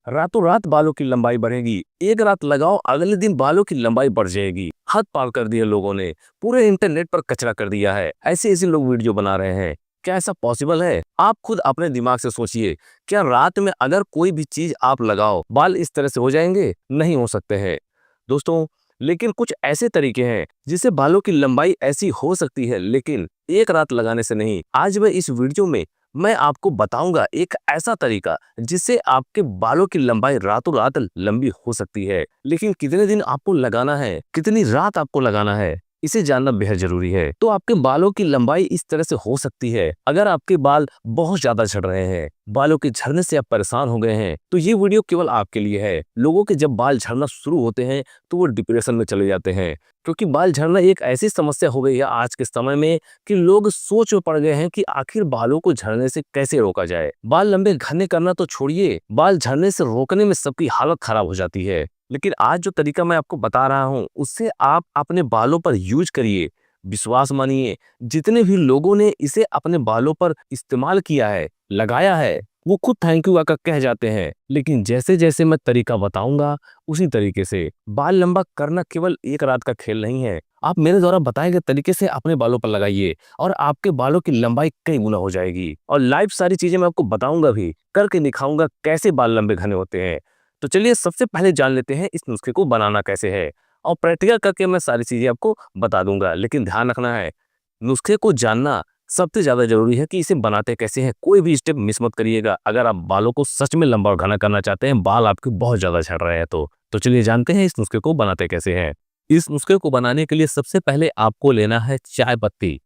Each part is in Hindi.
रातों रात बालों की लंबाई बढ़ेगी। एक रात लगाओ, अगले दिन बालों की लंबाई बढ़ जाएगी। हद पार कर दी है लोगों ने, पूरे इंटरनेट पर कचरा कर दिया है। ऐसे ऐसे लोग वीडियो बना रहे हैं। क्या ऐसा पॉसिबल है? आप खुद अपने दिमाग से सोचिए, क्या रात में अगर कोई भी चीज आप लगाओ, बाल इस तरह से हो जाएंगे? नहीं हो सकते हैं दोस्तों। लेकिन कुछ ऐसे तरीके हैं जिससे बालों की लंबाई ऐसी हो सकती है, लेकिन एक रात लगाने से नहीं। आज मैं इस वीडियो में मैं आपको बताऊंगा एक ऐसा तरीका जिससे आपके बालों की लंबाई रातों रात लंबी हो सकती है। लेकिन कितने दिन आपको लगाना है, कितनी रात आपको लगाना है, इसे जानना बेहद जरूरी है। तो आपके बालों की लंबाई इस तरह से हो सकती है। अगर आपके बाल बहुत ज्यादा झड़ रहे हैं, बालों के झड़ने से आप परेशान हो गए हैं, तो ये वीडियो केवल आपके लिए है। लोगों के जब बाल झड़ना शुरू होते हैं तो वो डिप्रेशन में चले जाते हैं, क्योंकि बाल झड़ना एक ऐसी समस्या हो गई है आज के समय में कि लोग सोच में पड़ गए हैं कि आखिर बालों को झड़ने से कैसे रोका जाए। बाल लंबे घने करना तो छोड़िए, बाल झड़ने से रोकने में सबकी हालत खराब हो जाती है। लेकिन आज जो तरीका मैं आपको बता रहा हूँ, उससे आप अपने बालों पर यूज करिए। विश्वास मानिए, जितने भी लोगों ने इसे अपने बालों पर इस्तेमाल किया है, लगाया है, वो खुद थैंक यू आकर कह जाते हैं। लेकिन जैसे जैसे मैं तरीका बताऊंगा, उसी तरीके से बाल लंबा करना केवल एक रात का खेल नहीं है। आप मेरे द्वारा बताए गए तरीके से अपने बालों पर लगाइए और आपके बालों की लंबाई कई गुना हो जाएगी। और लाइव सारी चीजें मैं आपको बताऊंगा भी, करके दिखाऊंगा कैसे बाल लंबे घने होते हैं। तो चलिए सबसे पहले जान लेते हैं इस नुस्खे को बनाना कैसे है, और प्रैक्टिकल करके मैं सारी चीजें आपको बता दूंगा। लेकिन ध्यान रखना है, नुस्खे को जानना सबसे ज्यादा जरूरी है कि इसे बनाते कैसे हैं। कोई भी स्टेप मिस मत करिएगा अगर आप बालों को सच में लंबा और घना करना चाहते हैं, बाल आपके बहुत ज्यादा झड़ रहे हैं तो चलिए जानते हैं इस नुस्खे को बनाते कैसे हैं। इस नुस्खे को बनाने के लिए सबसे पहले आपको लेना है चाय पत्ती।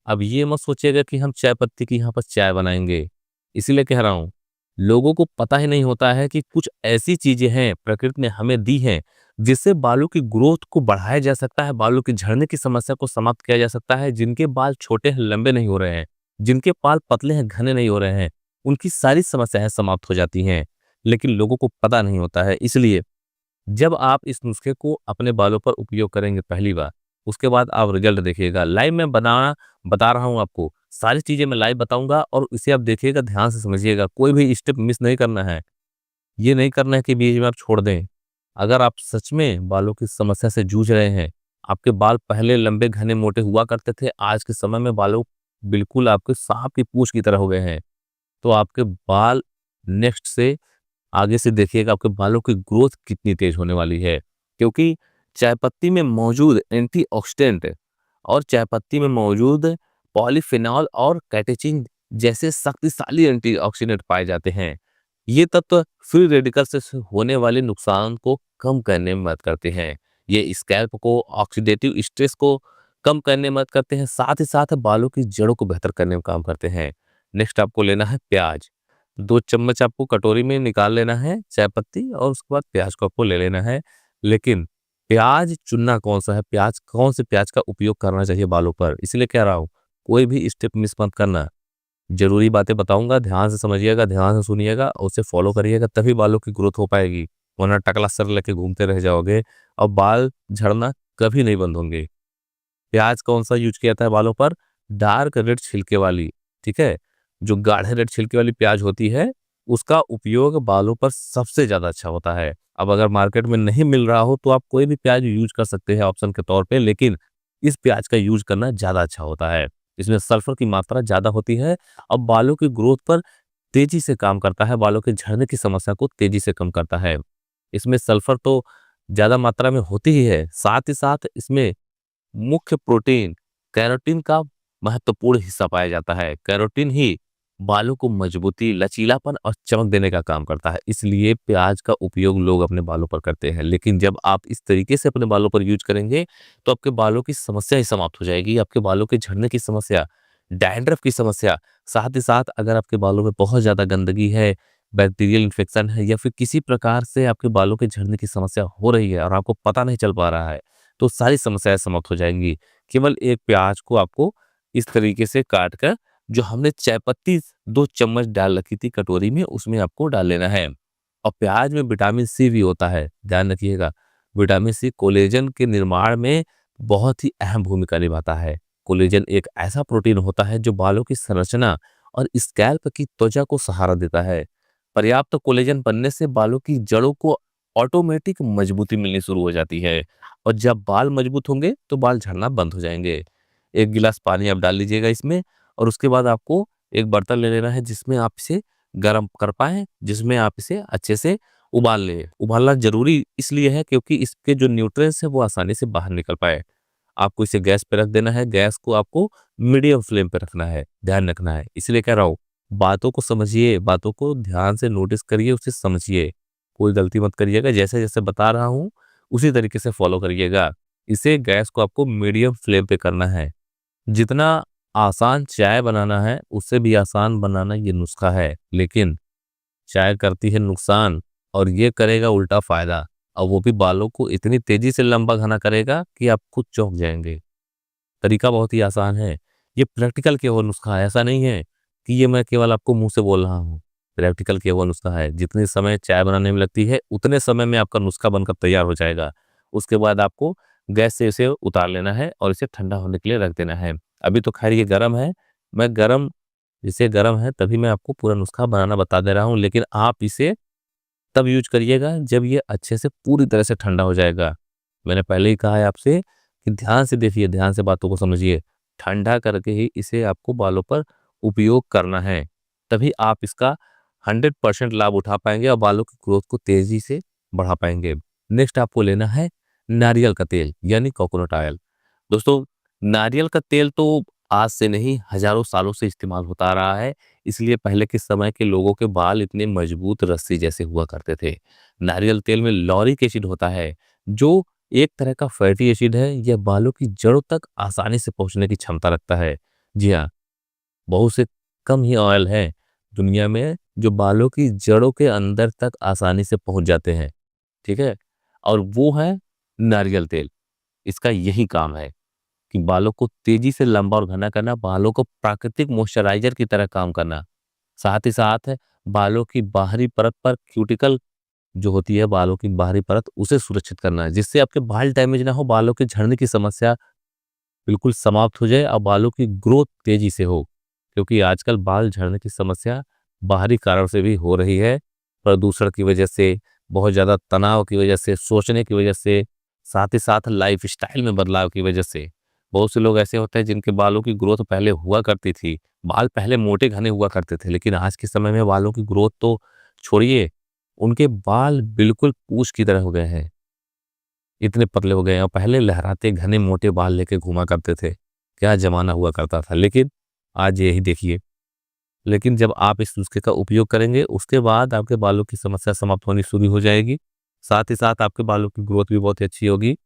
अब ये मत सोचिएगा कि हम चाय पत्ती की यहाँ पर चाय बनाएंगे, इसीलिए कह रहा हूँ। लोगों को पता ही नहीं होता है कि कुछ ऐसी चीजें हैं प्रकृति ने हमें दी हैं जिससे बालों की ग्रोथ को बढ़ाया जा सकता है, बालों की झड़ने की समस्या को समाप्त किया जा सकता है। जिनके बाल छोटे हैं, लंबे नहीं हो रहे हैं, जिनके बाल पतले हैं, घने नहीं हो रहे हैं, उनकी सारी समस्याएं समाप्त हो जाती हैं। लेकिन लोगों को पता नहीं होता है। इसलिए जब आप इस नुस्खे को अपने बालों पर उपयोग करेंगे पहली बार, उसके बाद आप रिजल्ट देखिएगा। लाइव में बनाना बता रहा हूं आपको, सारी चीजें मैं लाइव बताऊंगा और इसे आप देखिएगा, ध्यान से समझिएगा, कोई भी स्टेप मिस नहीं करना है। ये नहीं करना है कि बीच में आप छोड़ दें। अगर आप सच में बालों की समस्या से जूझ रहे हैं, आपके बाल पहले लंबे घने मोटे हुआ करते थे, आज के समय में बालों बिल्कुल आपके सांप की पूंछ की तरह हो गए हैं, तो आपके बाल नेक्स्ट से आगे से देखिएगा आपके बालों की ग्रोथ कितनी तेज होने वाली है। क्योंकि चाय पत्ती में मौजूद एंटीऑक्सीडेंट और चाय पत्ती में मौजूद पॉलीफेनॉल और कैटेचिन जैसे शक्तिशाली एंटीऑक्सीडेंट पाए जाते हैं। ये तत्व फ्री रेडिकल से होने वाले नुकसान को कम करने में मदद करते हैं। ये स्कैल्प को, ऑक्सीडेटिव स्ट्रेस को कम करने में मदद करते हैं, साथ ही साथ बालों की जड़ों को बेहतर करने में काम करते हैं। नेक्स्ट आपको लेना है प्याज। 2 चम्मच आपको कटोरी में निकाल लेना है चाय पत्ती, और उसके बाद प्याज को आपको ले लेना है। लेकिन प्याज चुनना कौन सा है, प्याज कौन से प्याज का उपयोग करना चाहिए बालों पर, इसलिए कह रहा हूँ कोई भी स्टेप मिस मत करना। जरूरी बातें बताऊंगा, ध्यान से समझिएगा, ध्यान से सुनिएगा और उसे फॉलो करिएगा, तभी बालों की ग्रोथ हो पाएगी। वरना टकला सर लेके घूमते रह जाओगे और बाल झड़ना कभी नहीं बंद होंगे। प्याज कौन सा यूज किया था बालों पर? डार्क रेड छिलके वाली, ठीक है, जो गाढ़े रेड छिलके वाली प्याज होती है, उसका उपयोग बालों पर सबसे ज्यादा अच्छा होता है। अब अगर मार्केट में नहीं मिल रहा हो तो आप कोई भी प्याज यूज कर सकते हैं ऑप्शन के तौर पे, लेकिन इस प्याज का यूज करना ज्यादा अच्छा होता है। इसमें सल्फर की मात्रा ज्यादा होती है और बालों की ग्रोथ पर तेजी से काम करता है, बालों के झड़ने की समस्या को तेजी से कम करता है। इसमें सल्फर तो ज्यादा मात्रा में होती ही है, साथ ही साथ इसमें मुख्य प्रोटीन कैरोटीन का महत्वपूर्ण हिस्सा पाया जाता है। कैरोटीन ही बालों को मजबूती, लचीलापन और चमक देने का काम करता है। इसलिए प्याज का उपयोग लोग अपने बालों पर करते हैं। लेकिन जब आप इस तरीके से अपने बालों पर यूज करेंगे तो आपके बालों की समस्या ही समाप्त हो जाएगी। आपके बालों के झड़ने की समस्या, डैंड्रफ की समस्या, साथ ही साथ अगर आपके बालों में बहुत ज्यादा गंदगी है, बैक्टीरियल इन्फेक्शन है, या फिर किसी प्रकार से आपके बालों के झड़ने की समस्या हो रही है और आपको पता नहीं चल पा रहा है, तो सारी समस्याएं समाप्त हो जाएंगी। केवल एक प्याज को आपको इस तरीके से काट कर, जो हमने चाय पत्ती 2 चम्मच डाल रखी थी कटोरी में, उसमें आपको डाल लेना है। और प्याज में विटामिन सी भी होता है, ध्यान रखिएगा। विटामिन सी कोलेजन के निर्माण में बहुत ही अहम भूमिका निभाता है। कोलेजन एक ऐसा प्रोटीन होता है जो बालों की संरचना और स्कैल्प की त्वचा को सहारा देता है। पर्याप्त कोलेजन बनने से बालों की जड़ों को ऑटोमेटिक मजबूती मिलनी शुरू हो जाती है और जब बाल मजबूत होंगे तो बाल झड़ना बंद हो जाएंगे। एक गिलास पानी आप डाल लीजिएगा इसमें और उसके बाद आपको एक बर्तन ले लेना है जिसमें आप इसे गर्म कर पाए, जिसमें आप इसे अच्छे से उबाल लें। उबालना जरूरी इसलिए है क्योंकि इसके जो न्यूट्रिएंट्स हैं वो आसानी से बाहर निकल पाए। आपको इसे गैस पे रख देना है, गैस को आपको मीडियम फ्लेम पे रखना है, ध्यान रखना है। इसलिए कह रहा हूँ, बातों को समझिए, बातों को ध्यान से नोटिस करिए, उसे समझिए। कोई गलती मत करिएगा, जैसे-जैसे बता रहा हूँ, उसी तरीके से फॉलो करिएगा। इसे गैस को आपको मीडियम फ्लेम पे करना है। जितना आसान चाय बनाना है, उससे भी आसान बनाना ये नुस्खा है। लेकिन चाय करती है नुकसान और ये करेगा उल्टा फायदा और वो भी बालों को इतनी तेजी से लंबा घना करेगा कि आप खुद चौंक जाएंगे। तरीका बहुत ही आसान है। ये प्रैक्टिकल किया हुआ नुस्खा है, ऐसा नहीं है कि ये मैं केवल आपको मुंह से बोल रहा हूँ। प्रैक्टिकल किया हुआ नुस्खा है। जितने समय चाय बनाने में लगती है उतने समय में आपका नुस्खा बनकर तैयार हो जाएगा। उसके बाद आपको गैस से इसे उतार लेना है और इसे ठंडा होने के लिए रख देना है। अभी तो खैर ये गर्म है, मैं गर्म इसे गर्म है तभी मैं आपको पूरा नुस्खा बनाना बता दे रहा हूँ, लेकिन आप इसे तब यूज करिएगा जब ये अच्छे से पूरी तरह से ठंडा हो जाएगा। मैंने पहले ही कहा है आपसे कि ध्यान से देखिए, ध्यान से बातों को समझिए। ठंडा करके ही इसे आपको बालों पर उपयोग करना है। तभी आप इसका 100% लाभ उठा पाएंगे और बालों की ग्रोथ को तेजी से बढ़ा पाएंगे। नेक्स्ट आपको लेना है नारियल का तेल यानी कोकोनट ऑयल। दोस्तों, नारियल का तेल तो आज से नहीं हजारों सालों से इस्तेमाल होता आ रहा है। इसलिए पहले के समय के लोगों के बाल इतने मजबूत रस्सी जैसे हुआ करते थे। नारियल तेल में लॉरिक एसिड होता है जो एक तरह का फैटी एसिड है। यह बालों की जड़ों तक आसानी से पहुंचने की क्षमता रखता है। जी हाँ, बहुत से कम ही ऑयल हैं दुनिया में जो बालों की जड़ों के अंदर तक आसानी से पहुंच जाते हैं। ठीक है, और वो है नारियल तेल। इसका यही काम है कि बालों को तेजी से लंबा और घना करना, बालों को प्राकृतिक मॉइस्चराइजर की तरह काम करना। साथ ही साथ है बालों की बाहरी परत पर क्यूटिकल जो होती है, बालों की बाहरी परत उसे सुरक्षित करना है जिससे आपके बाल डैमेज ना हो, बालों के झड़ने की समस्या बिल्कुल समाप्त हो जाए और बालों की ग्रोथ तेजी से हो। क्योंकि आजकल बाल झड़ने की समस्या बाहरी कारण से भी हो रही है। प्रदूषण की वजह से, बहुत ज़्यादा तनाव की वजह से, सोचने की वजह से, साथ ही साथ लाइफस्टाइल में बदलाव की वजह से। बहुत से लोग ऐसे होते हैं जिनके बालों की ग्रोथ पहले हुआ करती थी। बाल पहले मोटे घने हुआ करते थे, लेकिन आज के समय में बालों की ग्रोथ तो छोड़िए, उनके बाल बिल्कुल पूँछ की तरह हो गए हैं। इतने पतले हो गए हैं और पहले लहराते घने मोटे बाल लेके घूमा करते थे। क्या ज़माना हुआ करता था, लेकिन आज यही देखिए। लेकिन जब आप इस नुस्खे का उपयोग करेंगे, उसके बाद आपके बालों की समस्या समाप्त होनी शुरू हो जाएगी। साथ ही साथ आपके बालों की ग्रोथ भी बहुत ही अच्छी होगी।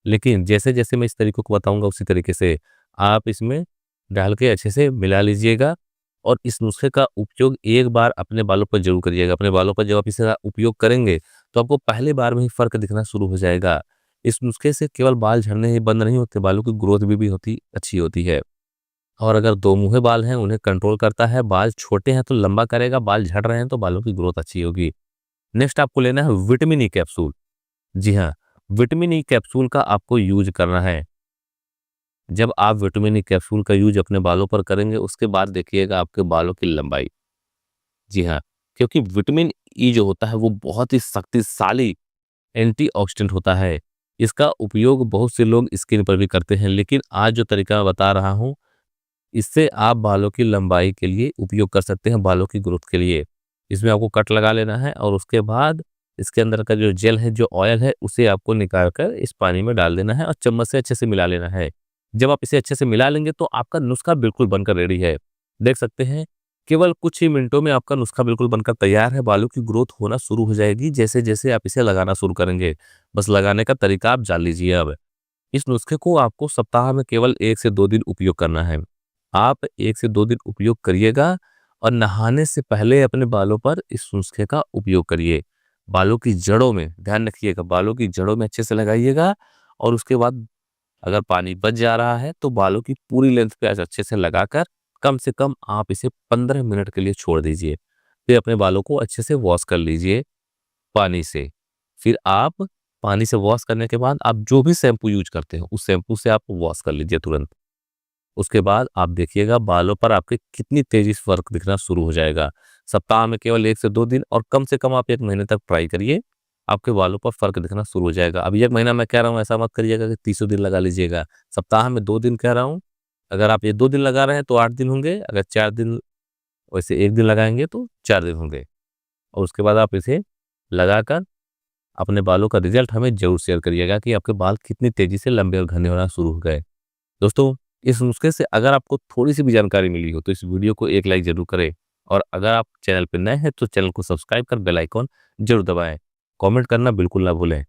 लेकिन जैसे-जैसे मैं इस तरीकों को बताऊँगा उसी तरीके से आप इसमें डाल के अच्छे से मिला लीजिएगा और इस नुस्खे का उपयोग एक बार अपने बालों पर ज़रूर करिएगा। अपने बालों पर जब आप इसे उपयोग करेंगे, तो आपको पहली बार में ही फ़र्क दिखना शुरू हो जाएगा। इस नुस्खे से केवल बाल झड़ने ही बंद नहीं होते, बालों की ग्रोथ भी होती अच्छी होती है। और अगर दो मुँहे बाल हैं, उन्हें कंट्रोल करता है। बाल छोटे हैं तो लंबा करेगा, बाल झड़ रहे हैं तो बालों की ग्रोथ अच्छी होगी। नेक्स्ट आपको लेना है विटामिन ई कैप्सूल। जी हाँ, विटामिन ई कैप्सूल का आपको यूज़ करना है। जब आप विटामिन ई कैप्सूल का यूज़ अपने बालों पर करेंगे, उसके बाद देखिएगा आपके बालों की लंबाई। जी हाँ, क्योंकि विटामिन ई जो होता है वो बहुत ही शक्तिशाली एंटीऑक्सीडेंट होता है। इसका उपयोग बहुत से लोग स्किन पर भी करते हैं, लेकिन आज जो तरीका मैं बता रहा हूँ, इससे आप बालों की लंबाई के लिए उपयोग कर सकते हैं, बालों की ग्रोथ के लिए। इसमें आपको कट लगा लेना है और उसके बाद इसके अंदर का जो जेल है, जो ऑयल है, उसे आपको निकाल कर इस पानी में डाल देना है और चम्मच से अच्छे से मिला लेना है। जब आप इसे अच्छे से मिला लेंगे तो आपका नुस्खा बिल्कुल बनकर रेडी है। देख सकते हैं, केवल कुछ ही मिनटों में आपका नुस्खा बिल्कुल बनकर तैयार है। बालों की ग्रोथ होना शुरू हो जाएगी जैसे-जैसे आप इसे लगाना शुरू करेंगे। बस लगाने का तरीका आप जान लीजिए अब। इस नुस्खे को आपको सप्ताह में केवल 1 से 2 दिन उपयोग करना है। आप 1 से 2 दिन उपयोग करिएगा और नहाने से पहले अपने बालों पर इस नुस्खे का उपयोग करिए। बालों की जड़ों में ध्यान रखिएगा, बालों की जड़ों में अच्छे से लगाइएगा और उसके बाद अगर पानी बच जा रहा है तो बालों की पूरी लेंथ पे अच्छे से लगाकर कम से कम आप इसे 15 मिनट के लिए छोड़ दीजिए। फिर अपने बालों को अच्छे से वॉश कर लीजिए पानी से। फिर आप पानी से वॉश करने के बाद आप जो भी शैम्पू यूज़ करते हो, उस शैम्पू से आप वॉश कर लीजिए तुरंत। उसके बाद आप देखिएगा बालों पर आपके कितनी तेज़ी से फ़र्क दिखना शुरू हो जाएगा। सप्ताह में केवल 1 से 2 दिन और कम से कम आप 1 महीने तक ट्राई करिए, आपके बालों पर फ़र्क दिखना शुरू हो जाएगा। अब 1 महीना मैं कह रहा हूँ, ऐसा मत करिएगा कि 30 दिन लगा लीजिएगा। सप्ताह में 2 दिन कह रहा हूँ, अगर आप ये 2 दिन लगा रहे हैं तो 8 दिन होंगे, अगर 4 दिन वैसे 1 दिन लगाएँगे तो 4 दिन होंगे और उसके बाद आप इसे लगाकर अपने बालों का रिज़ल्ट हमें ज़रूर शेयर करिएगा कि आपके बाल कितनी तेज़ी से लंबे और घने होना शुरू हो गए। दोस्तों, इस नुस्खे से अगर आपको थोड़ी-सी भी जानकारी मिली हो तो इस वीडियो को एक लाइक ज़रूर करें और अगर आप चैनल पे नए हैं तो चैनल को सब्सक्राइब कर बेल आइकन ज़रूर दबाएँ। कमेंट करना बिल्कुल ना भूलें।